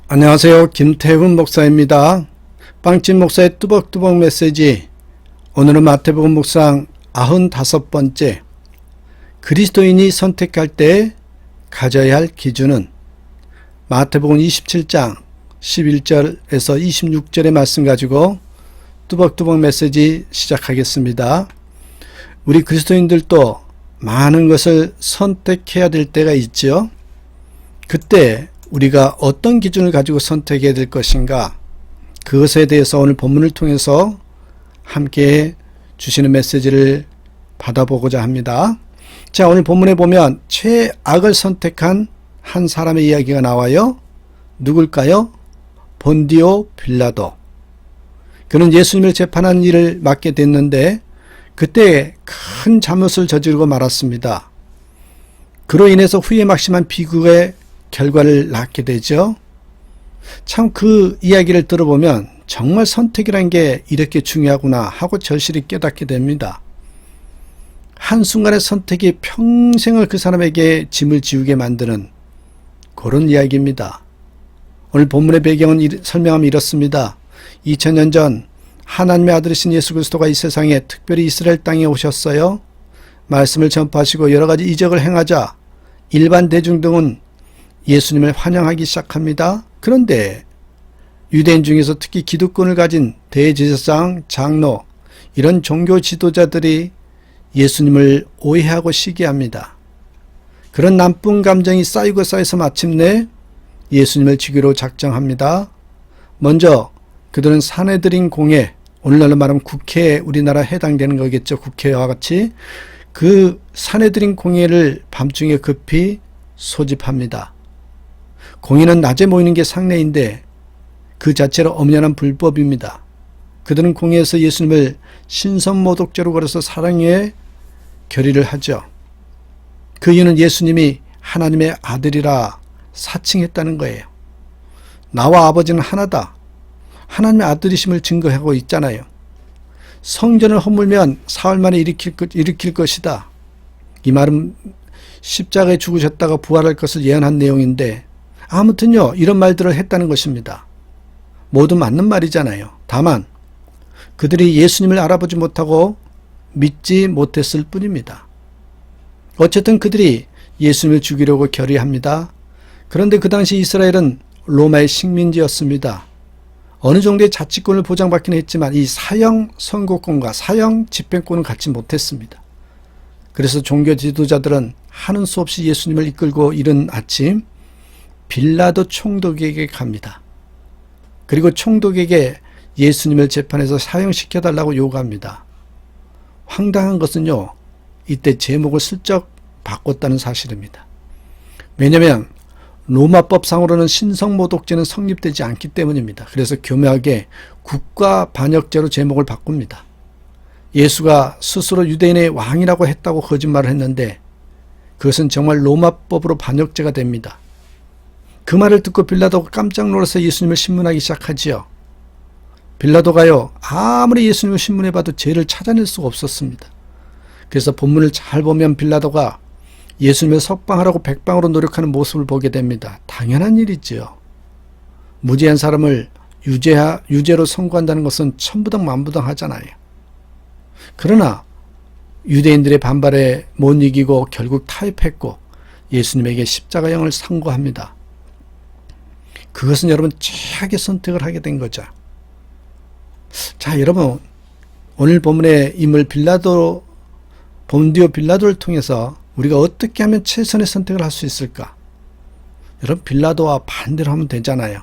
안녕하세요. 김태훈 목사입니다. 빵집 목사의 뚜벅뚜벅 메시지. 오늘은 마태복음 묵상 95번째. 그리스도인이 선택할 때 가져야 할 기준은 마태복음 27장 11절에서 26절의 말씀 가지고 뚜벅뚜벅 메시지 시작하겠습니다. 우리 그리스도인들도 많은 것을 선택해야 될 때가 있죠. 그때 우리가 어떤 기준을 가지고 선택해야 될 것인가, 그것에 대해서 오늘 본문을 통해서 함께 주시는 메시지를 받아보고자 합니다. 자, 오늘 본문에 보면 최악을 선택한 한 사람의 이야기가 나와요. 누굴까요? 본디오 빌라도. 그는 예수님을 재판하는 일을 맡게 됐는데 그때 큰 잘못을 저지르고 말았습니다. 그로 인해서 후에 막심한 비극의 결과를 낳게 되죠. 참 그 이야기를 들어보면 정말 선택이란 게 이렇게 중요하구나 하고 절실히 깨닫게 됩니다. 한순간의 선택이 평생을 그 사람에게 짐을 지우게 만드는 그런 이야기입니다. 오늘 본문의 배경은 설명하면 이렇습니다. 2000년 전 하나님의 아들이신 예수 그리스도가 이 세상에 특별히 이스라엘 땅에 오셨어요. 말씀을 전파하시고 여러 가지 이적을 행하자 일반 대중 등은 예수님을 환영하기 시작합니다. 그런데 유대인 중에서 특히 기득권을 가진 대제사장, 장로, 이런 종교 지도자들이 예수님을 오해하고 시기합니다. 그런 나쁜 감정이 쌓이고 쌓여서 마침내 예수님을 죽이로 작정합니다. 먼저 그들은 사내들인 공회, 오늘날로 말하면 국회에 우리나라 해당되는 거겠죠. 국회와 같이 그 사내들인 공회를 밤중에 급히 소집합니다. 공회는 낮에 모이는 게 상례인데 그 자체로 엄연한 불법입니다. 그들은 공회에서 예수님을 신선모독죄로 걸어서 사랑에 결의를 하죠. 그 이유는 예수님이 하나님의 아들이라 사칭했다는 거예요. 나와 아버지는 하나다. 하나님의 아들이심을 증거하고 있잖아요. 성전을 허물면 사흘 만에 일으킬 것이다. 이 말은 십자가에 죽으셨다가 부활할 것을 예언한 내용인데 아무튼요, 이런 말들을 했다는 것입니다. 모두 맞는 말이잖아요. 다만 그들이 예수님을 알아보지 못하고 믿지 못했을 뿐입니다. 어쨌든 그들이 예수님을 죽이려고 결의합니다. 그런데 그 당시 이스라엘은 로마의 식민지였습니다. 어느 정도의 자치권을 보장받긴 했지만 이 사형 선고권과 사형 집행권은 갖지 못했습니다. 그래서 종교 지도자들은 하는 수 없이 예수님을 이끌고 이른 아침 빌라도 총독에게 갑니다. 그리고 총독에게 예수님을 재판해서 사형시켜달라고 요구합니다. 황당한 것은요, 이때 제목을 슬쩍 바꿨다는 사실입니다. 왜냐하면 로마법상으로는 신성모독죄는 성립되지 않기 때문입니다. 그래서 교묘하게 국가반역죄로 제목을 바꿉니다. 예수가 스스로 유대인의 왕이라고 했다고 거짓말을 했는데 그것은 정말 로마법으로 반역죄가 됩니다. 그 말을 듣고 빌라도가 깜짝 놀라서 예수님을 신문하기 시작하지요. 빌라도가요, 아무리 예수님을 신문해봐도 죄를 찾아낼 수가 없었습니다. 그래서 본문을 잘 보면 빌라도가 예수님을 석방하라고 백방으로 노력하는 모습을 보게 됩니다. 당연한 일이죠. 무죄한 사람을 유죄로 선고한다는 것은 천부당 만부당 하잖아요. 그러나 유대인들의 반발에 못 이기고 결국 타협했고 예수님에게 십자가형을 선고합니다. 그것은 여러분 최악의 선택을 하게 된 거죠. 자, 여러분 오늘 본문의 인물 본디오 빌라도를 통해서 우리가 어떻게 하면 최선의 선택을 할 수 있을까? 여러분 빌라도와 반대로 하면 되잖아요.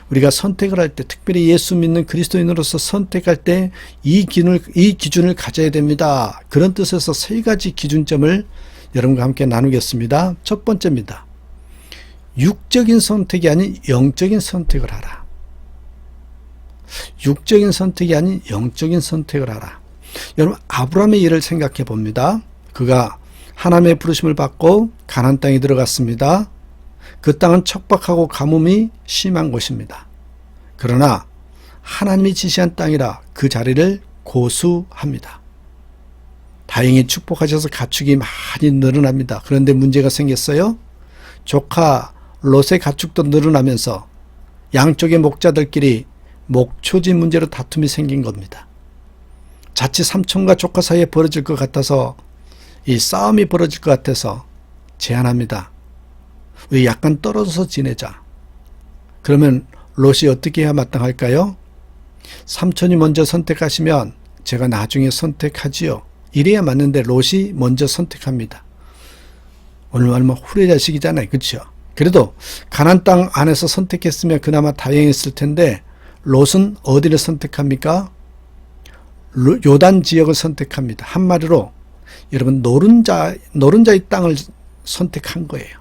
우리가 선택을 할 때 특별히 예수 믿는 그리스도인으로서 선택할 때 이 기준을 가져야 됩니다. 그런 뜻에서 세 가지 기준점을 여러분과 함께 나누겠습니다. 첫 번째입니다. 육적인 선택이 아닌 영적인 선택을 하라. 육적인 선택이 아닌 영적인 선택을 하라. 여러분 아브라함의 일을 생각해 봅니다. 그가 하나님의 부르심을 받고 가나안 땅에 들어갔습니다. 그 땅은 척박하고 가뭄이 심한 곳입니다. 그러나 하나님이 지시한 땅이라 그 자리를 고수합니다. 다행히 축복하셔서 가축이 많이 늘어납니다. 그런데 문제가 생겼어요. 조카 롯의 가축도 늘어나면서 양쪽의 목자들끼리 목초지 문제로 다툼이 생긴 겁니다. 자칫 삼촌과 조카 사이에 벌어질 것 같아서 이 싸움이 벌어질 것 같아서 제안합니다. 우리 약간 떨어져서 지내자. 그러면 롯이 어떻게 해야 마땅할까요? 삼촌이 먼저 선택하시면 제가 나중에 선택하지요. 이래야 맞는데 롯이 먼저 선택합니다. 오늘 말하면 후레자식이잖아요. 그렇죠? 그래도 가나안 땅 안에서 선택했으면 그나마 다행했을 텐데 롯은 어디를 선택합니까? 요단 지역을 선택합니다. 한마디로 여러분 노른자의 땅을 선택한 거예요.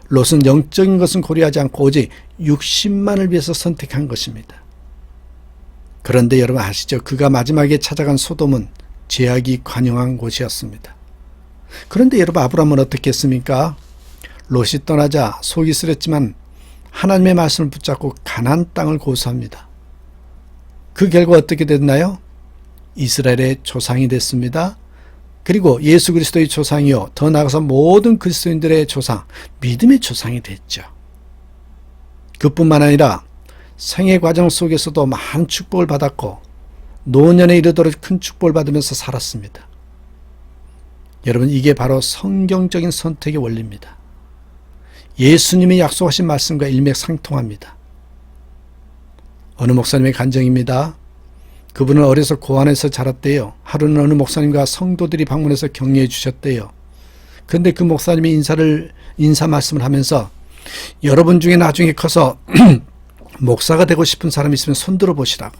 롯은 영적인 것은 고려하지 않고 오직 육신만을 위해서 선택한 것입니다. 그런데 여러분 아시죠? 그가 마지막에 찾아간 소돔은 죄악이 관영한 곳이었습니다. 그런데 여러분 아브라함은 어떻게 했습니까? 롯이 떠나자 속이 쓰렸지만 하나님의 말씀을 붙잡고 가나안 땅을 고수합니다. 그 결과 어떻게 됐나요? 이스라엘의 조상이 됐습니다. 그리고 예수 그리스도의 조상이요, 더 나아가서 모든 그리스도인들의 조상, 믿음의 조상이 됐죠. 그뿐만 아니라 생애 과정 속에서도 많은 축복을 받았고 노년에 이르도록 큰 축복을 받으면서 살았습니다. 여러분 이게 바로 성경적인 선택의 원리입니다. 예수님이 약속하신 말씀과 일맥상통합니다. 어느 목사님의 간증입니다. 그분은 어려서 고안에서 자랐대요. 하루는 어느 목사님과 성도들이 방문해서 격려해 주셨대요. 그런데 그 목사님이 인사 말씀을 하면서 여러분 중에 나중에 커서 목사가 되고 싶은 사람이 있으면 손 들어 보시라고.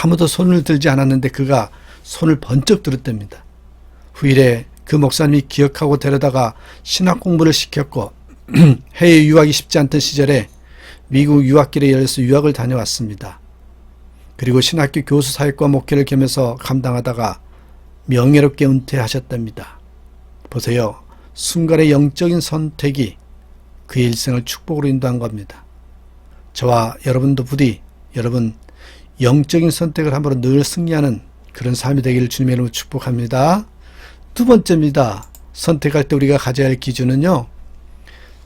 아무도 손을 들지 않았는데 그가 손을 번쩍 들었답니다. 후일에 그 목사님이 기억하고 데려다가 신학 공부를 시켰고 해외 유학이 쉽지 않던 시절에 미국 유학길에 열려서 유학을 다녀왔습니다. 그리고 신학교 교수 사역과 목회를 겸해서 감당하다가 명예롭게 은퇴하셨답니다. 보세요. 순간의 영적인 선택이 그의 일생을 축복으로 인도한 겁니다. 저와 여러분도 부디 여러분 영적인 선택을 함으로 늘 승리하는 그런 삶이 되기를 주님의 이름으로 축복합니다. 두 번째입니다. 선택할 때 우리가 가져야 할 기준은요,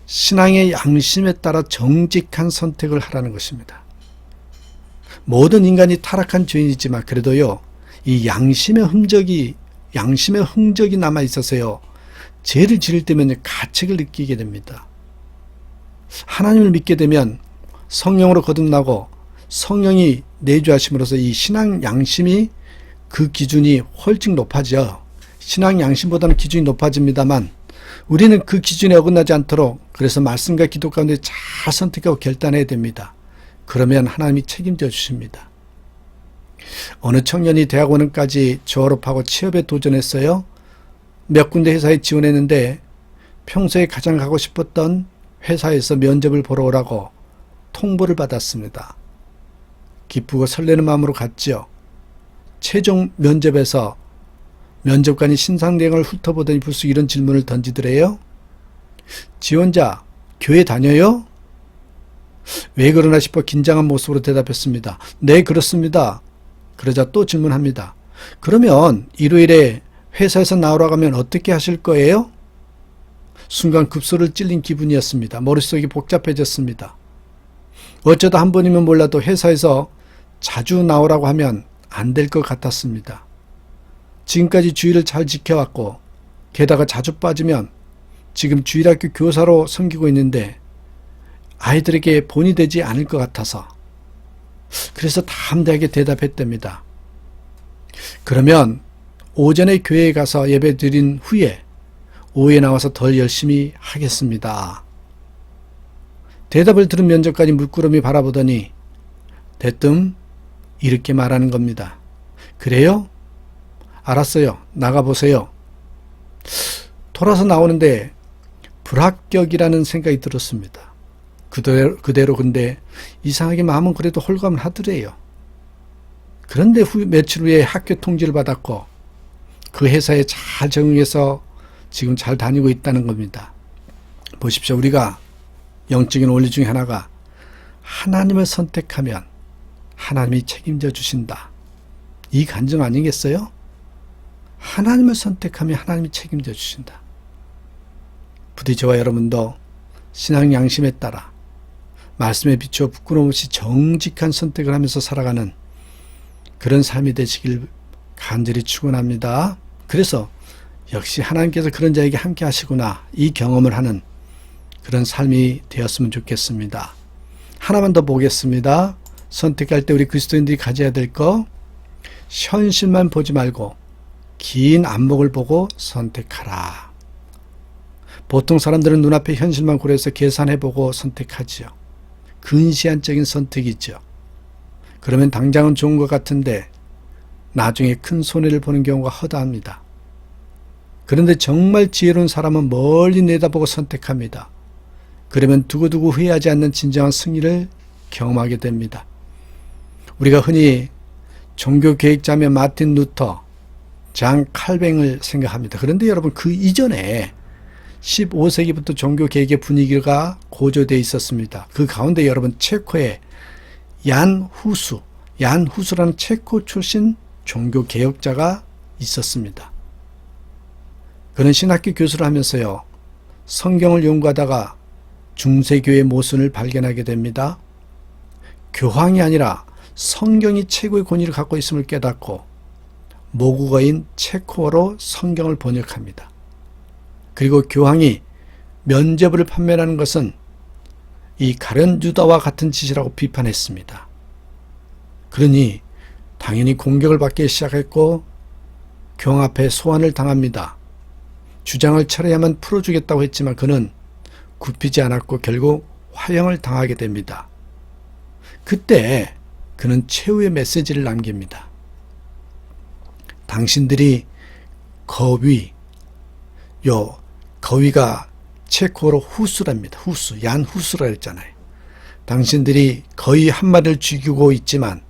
신앙의 양심에 따라 정직한 선택을 하라는 것입니다. 모든 인간이 타락한 죄인이지만 그래도요, 이 양심의 흔적이 남아 있어서요, 죄를 지을 때면 가책을 느끼게 됩니다. 하나님을 믿게 되면 성령으로 거듭나고 성령이 내주하심으로써 이 신앙 양심이 그 기준이 훨씬 높아져. 신앙 양심보다는 기준이 높아집니다만 우리는 그 기준에 어긋나지 않도록 그래서 말씀과 기도 가운데 잘 선택하고 결단해야 됩니다. 그러면 하나님이 책임져 주십니다. 어느 청년이 대학원까지 졸업하고 취업에 도전했어요. 몇 군데 회사에 지원했는데 평소에 가장 가고 싶었던 회사에서 면접을 보러 오라고 통보를 받았습니다. 기쁘고 설레는 마음으로 갔죠. 최종 면접에서 면접관이 신상 내용을 훑어보더니 불쑥 이런 질문을 던지더래요. 지원자, 교회 다녀요? 왜 그러나 싶어 긴장한 모습으로 대답했습니다. 네, 그렇습니다. 그러자 또 질문합니다. 그러면 일요일에 회사에서 나오라고 하면 어떻게 하실 거예요? 순간 급소를 찔린 기분이었습니다. 머릿속이 복잡해졌습니다. 어쩌다 한 번이면 몰라도 회사에서 자주 나오라고 하면 안 될 것 같았습니다. 지금까지 주일을 잘 지켜왔고 게다가 자주 빠지면 지금 주일학교 교사로 섬기고 있는데 아이들에게 본이 되지 않을 것 같아서 그래서 담대하게 대답했답니다. 그러면 오전에 교회에 가서 예배 드린 후에 오후에 나와서 더 열심히 하겠습니다. 대답을 들은 면접관이 물끄러미 바라보더니 대뜸 이렇게 말하는 겁니다. 그래요? 알았어요. 나가보세요. 돌아서 나오는데 불합격이라는 생각이 들었습니다. 그대로 근데 이상하게 마음은 그래도 홀가분 하더래요. 그런데 며칠 후에 학교 통지를 받았고 그 회사에 잘 적응해서 지금 잘 다니고 있다는 겁니다. 보십시오. 우리가 영적인 원리 중에 하나가 하나님을 선택하면 하나님이 책임져 주신다. 이 간증 아니겠어요? 하나님을 선택하면 하나님이 책임져 주신다. 부디 저와 여러분도 신앙 양심에 따라 말씀에 비추어 부끄러움 없이 정직한 선택을 하면서 살아가는 그런 삶이 되시길 간절히 축원합니다. 그래서 역시 하나님께서 그런 자에게 함께 하시구나, 이 경험을 하는 그런 삶이 되었으면 좋겠습니다. 하나만 더 보겠습니다. 선택할 때 우리 그리스도인들이 가져야 될 거, 현실만 보지 말고 긴 안목을 보고 선택하라. 보통 사람들은 눈앞의 현실만 고려해서 계산해보고 선택하지요. 근시안적인 선택이죠. 그러면 당장은 좋은 것 같은데 나중에 큰 손해를 보는 경우가 허다합니다. 그런데 정말 지혜로운 사람은 멀리 내다보고 선택합니다. 그러면 두고두고 후회하지 않는 진정한 승리를 경험하게 됩니다. 우리가 흔히 종교개혁자면 마틴 루터, 장 칼뱅을 생각합니다. 그런데 여러분, 그 이전에 15세기부터 종교개혁의 분위기가 고조되어 있었습니다. 그 가운데 여러분, 체코의 얀 후수라는 체코 출신 종교개혁자가 있었습니다. 그는 신학교 교수를 하면서요, 성경을 연구하다가 중세교의 모순을 발견하게 됩니다. 교황이 아니라 성경이 최고의 권위를 갖고 있음을 깨닫고 모국어인 체코어로 성경을 번역합니다. 그리고 교황이 면죄부를 판매하는 것은 이 가룟 유다와 같은 짓이라고 비판했습니다. 그러니 당연히 공격을 받기 시작했고 교황 앞에 소환을 당합니다. 주장을 철회하면 풀어주겠다고 했지만 그는 굽히지 않았고 결국 화형을 당하게 됩니다. 그때 그는 최후의 메시지를 남깁니다. 당신들이 거위가 체코어로 후수랍니다. 얀 후수라 했잖아요. 당신들이 거위 한 마리를 죽이고 있지만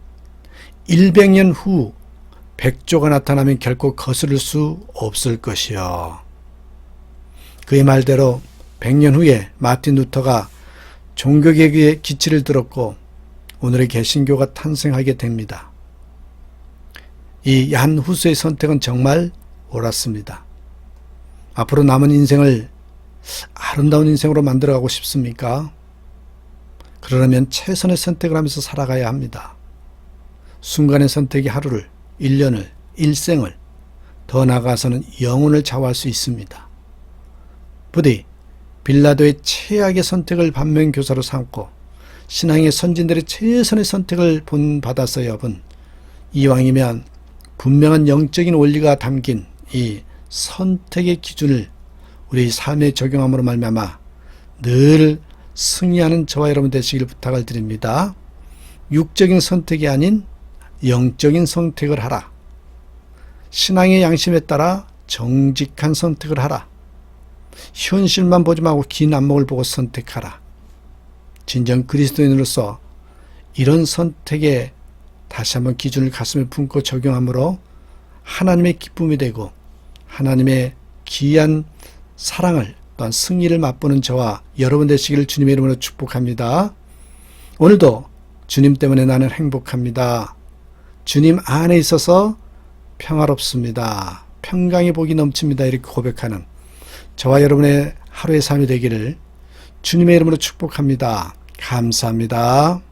100년 후 백조가 나타나면 결코 거스를 수 없을 것이요. 그의 말대로 100년 후에 마틴 루터가 종교개혁의 기치를 들었고 오늘의 개신교가 탄생하게 됩니다. 이 얀 후수의 선택은 정말 옳았습니다. 앞으로 남은 인생을 아름다운 인생으로 만들어가고 싶습니까? 그러려면 최선의 선택을 하면서 살아가야 합니다. 순간의 선택이 하루를, 1년을, 일생을, 더 나아가서는 영혼을 좌우할 수 있습니다. 부디 빌라도의 최악의 선택을 반면교사로 삼고 신앙의 선진들의 최선의 선택을 본받아서 여분, 이왕이면 분명한 영적인 원리가 담긴 이 선택의 기준을 우리 삶에 적용함으로 말미암아 늘 승리하는 저와 여러분 되시길 부탁을 드립니다. 육적인 선택이 아닌 영적인 선택을 하라. 신앙의 양심에 따라 정직한 선택을 하라. 현실만 보지 말고 긴 안목을 보고 선택하라. 진정 그리스도인으로서 이런 선택에 다시 한번 기준을 가슴에 품고 적용함으로 하나님의 기쁨이 되고 하나님의 귀한 사랑을 또한 승리를 맛보는 저와 여러분 되시기를 주님의 이름으로 축복합니다. 오늘도 주님 때문에 나는 행복합니다. 주님 안에 있어서 평화롭습니다. 평강의 복이 넘칩니다. 이렇게 고백하는 저와 여러분의 하루의 삶이 되기를 주님의 이름으로 축복합니다. 감사합니다.